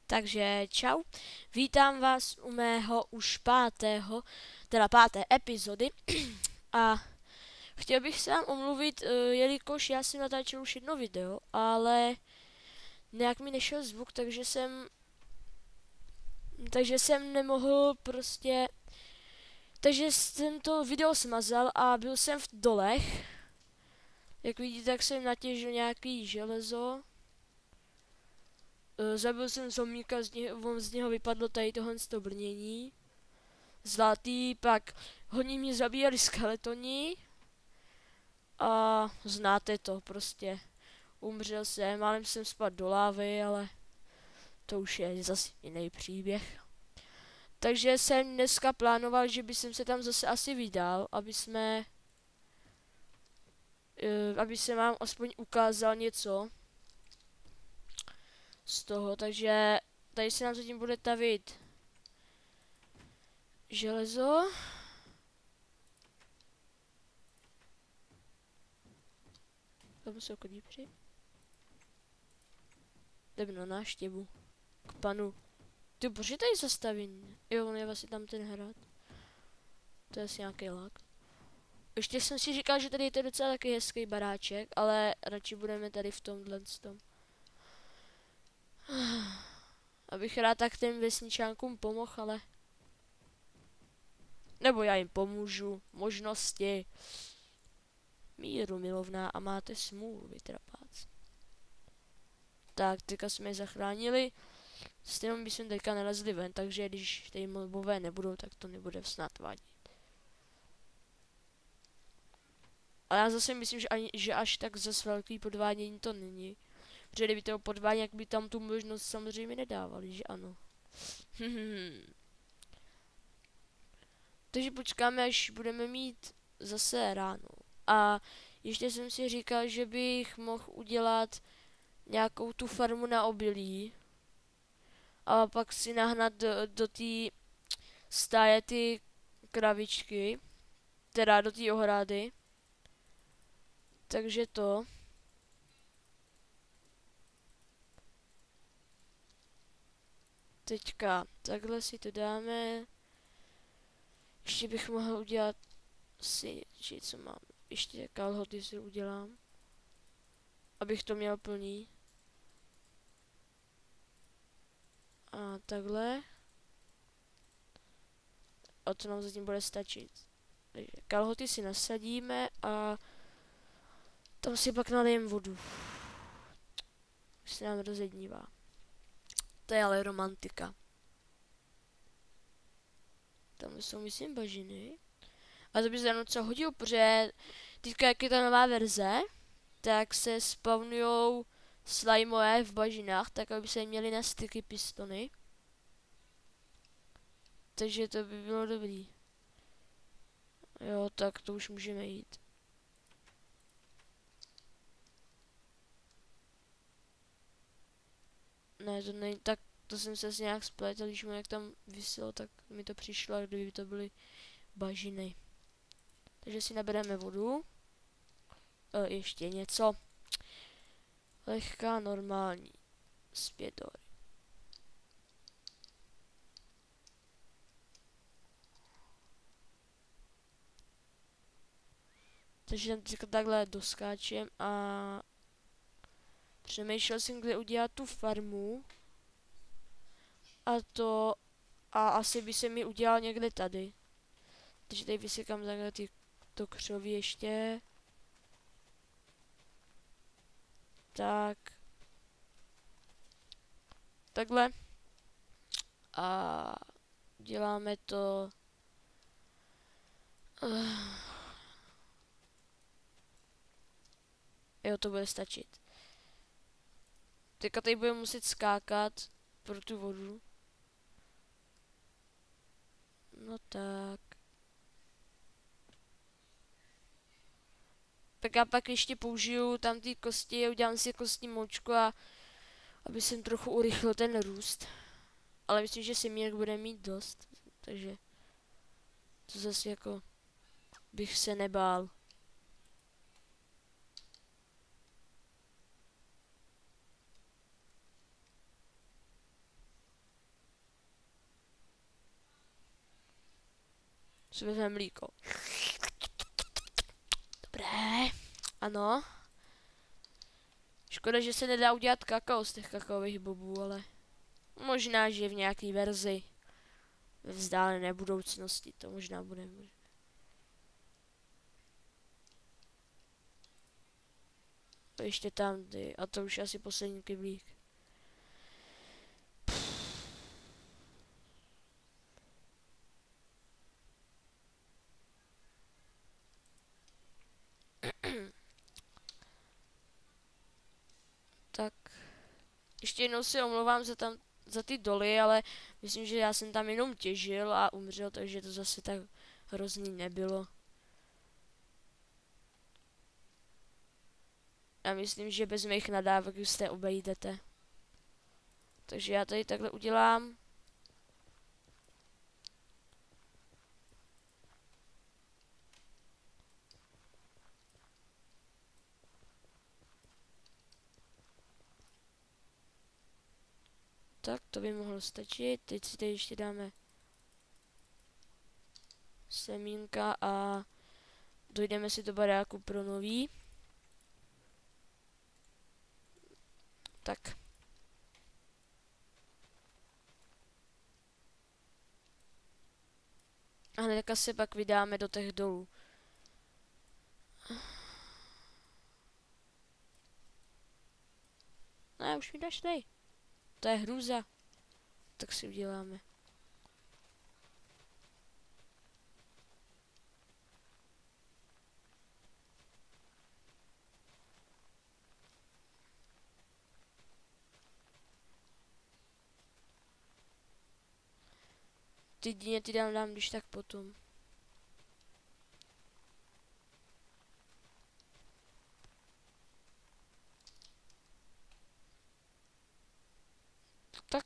Takže čau, vítám vás u mého už páté epizody a chtěl bych se vám omluvit, jelikož já jsem natáčel už jedno video, ale nějak mi nešel zvuk, takže jsem nemohl prostě, takže jsem to video smazal a byl jsem v dolech. Jak vidíte, tak jsem natěžil nějaký železo. Zabil jsem zombíka, z něho vypadlo tady tohle brnění. Zlatý, pak hodně mě zabíjeli skeletoni. A znáte to prostě. Umřel jsem, málem jsem spadl do lávy, ale to už je zase jiný příběh. Takže jsem dneska plánoval, že by jsem se tam zase asi vydal, aby se vám aspoň ukázal něco z toho, takže tady se nám zatím bude tavit železo. Tam jsou kodípři. Jdeme na návštěvu k panu. Ty proč je tady zastavení? Jo, on je vlastně tam ten hrad. To je asi nějaký lag. Ještě jsem si říkal, že tady je to docela taky hezký baráček, ale radši budeme tady v tomhle tom. Abych rád tak těm vesničánkům pomohl, ale... Nebo já jim pomůžu. Možnosti. Míru milovná a máte smůlu, vytrapáci. Tak, teďka jsme je zachránili. Stejně bychom teďka nalezli ven, takže když tady mobové nebudou, tak to nebude snad vadit. Ale já zase myslím, že až tak zase velký podvádění to není. Protože kdyby to podvádění, jak by tam tu možnost samozřejmě nedávali, že ano. Takže počkáme, až budeme mít zase ráno. A ještě jsem si říkal, že bych mohl udělat nějakou tu farmu na obilí. A pak si nahnat do té stáje ty kravičky. Teda do té ohrady. Takže to. Teďka takhle si to dáme. Ještě bych mohl udělat si, co mám. Ještě kalhoty si udělám. Abych to měl plný. A takhle. A to nám zatím bude stačit. Takže kalhoty si nasadíme a tam si pak nalijeme vodu. Už se nám rozednívá. To je ale romantika. Tam jsou, myslím, bažiny. A to by se jenom co hodil, protože teďka, jak je ta nová verze, tak se spawnujou slimeové v bažinách, tak aby se měli na styky pistony. Takže to by bylo dobrý. Jo, tak to už můžeme jít. Ne, to není tak, to jsem se nějak spletl, když mu jak tam vyselo, tak mi to přišlo, jak kdyby to byly bažiny. Takže si nabereme vodu. Ještě něco. Lehká, normální. Zpět do hory. Takže tam takhle doskáčem a přemýšlel jsem, kde udělat tu farmu. A asi by se mi udělal někde tady. Takže tady vysekám takhle to křoví ještě. Tak. Takhle. A děláme to. Jo, to bude stačit. Teďka tady budeme muset skákat pro tu vodu. No tak. Tak já pak ještě použiju tam ty kosti, udělám si kostní moučku a aby jsem trochu urychlil ten růst. Ale myslím, že semínek bude mít dost, takže to zase jako bych se nebál. Si vezmeme mlíko. Dobré. Ano. Škoda, že se nedá udělat kakao z těch kakaových bobů, ale možná, že v nějaký verzi ve vzdálené budoucnosti to možná bude. Ještě tam ty, a to už asi poslední kyblík. Tak. Ještě jednou si omlouvám za ty doly, ale myslím, že já jsem tam jenom těžil a umřel, takže to zase tak hrozný nebylo. Já myslím, že bez mých nadávek už se obejdete. Takže já tady takhle udělám. Tak, to by mohlo stačit. Teď si tady ještě dáme semínka a dojdeme si do baráku pro nový. Tak. A hnedka se pak vydáme do těch dolů. Ne, už mi dáš tady. To je hrůza. Tak si uděláme. Ty dně ty dám když tak potom. Tak.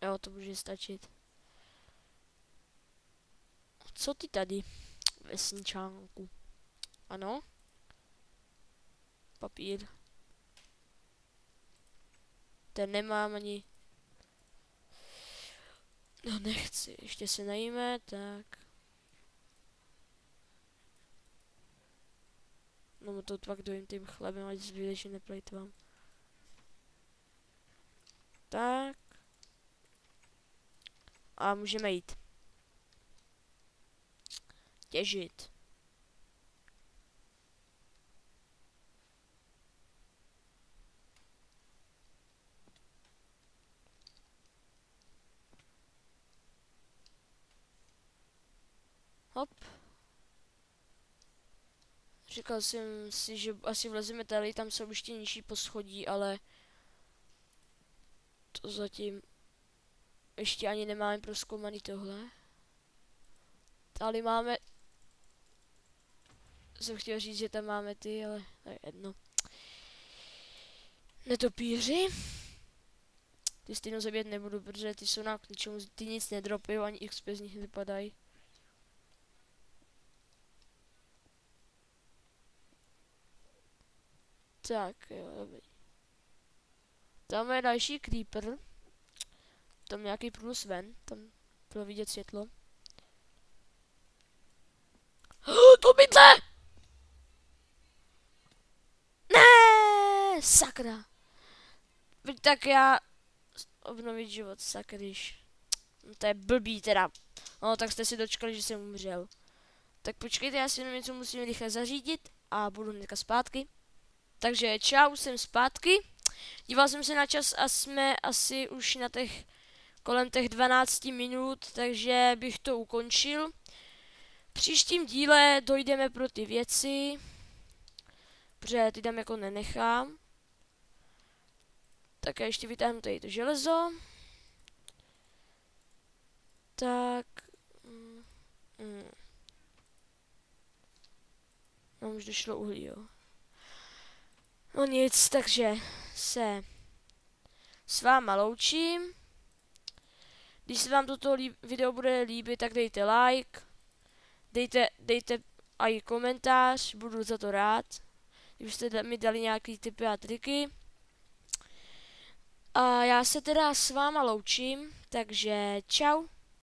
Jo, to může stačit. Co ty tady, vesničánku? Ano? Papír. Ten nemám ani. No nechci, ještě se najíme, tak. No to pak dojím tím chlebem, ať zbytečně neplejtvám. Tak. A můžeme jít. Těžit. Hop. Říkal jsem si, že asi vlezeme tady, tam jsou ještě nižší poschodí, ale to zatím ještě ani nemáme prozkoumaný tohle. Tady máme, jsem chtěl říct, že tam máme ty, ale to je jedno. Netopíři. Ty stejno zabít nebudu, protože ty jsou nám k ničemu, ty nic nedropy, ani XP z nich nevypadají. Tak, jo, dobrý. Tam je další creeper. Tam nějaký průz ven, tam bylo vidět světlo. To bydle! Ne, sakra. Tak já obnovit život, sakryš. No to je blbý teda. No tak jste si dočkali, že jsem umřel. Tak počkejte, já si jenom něco musím rychle zařídit a budu hnedka zpátky. Takže čau, jsem zpátky. Díval jsem se na čas a jsme asi už na těch kolem těch 12 minut, takže bych to ukončil. V příštím díle dojdeme pro ty věci, protože ty tam jako nenechám. Tak já ještě vytáhnu tady to železo. Tak. No už došlo uhlí, jo. No nic, takže se s váma loučím. Když se vám toto video bude líbit, tak dejte like. Dejte i komentář, budu za to rád. Když jste mi dali nějaký tipy a triky. A já se teda s váma loučím, takže čau.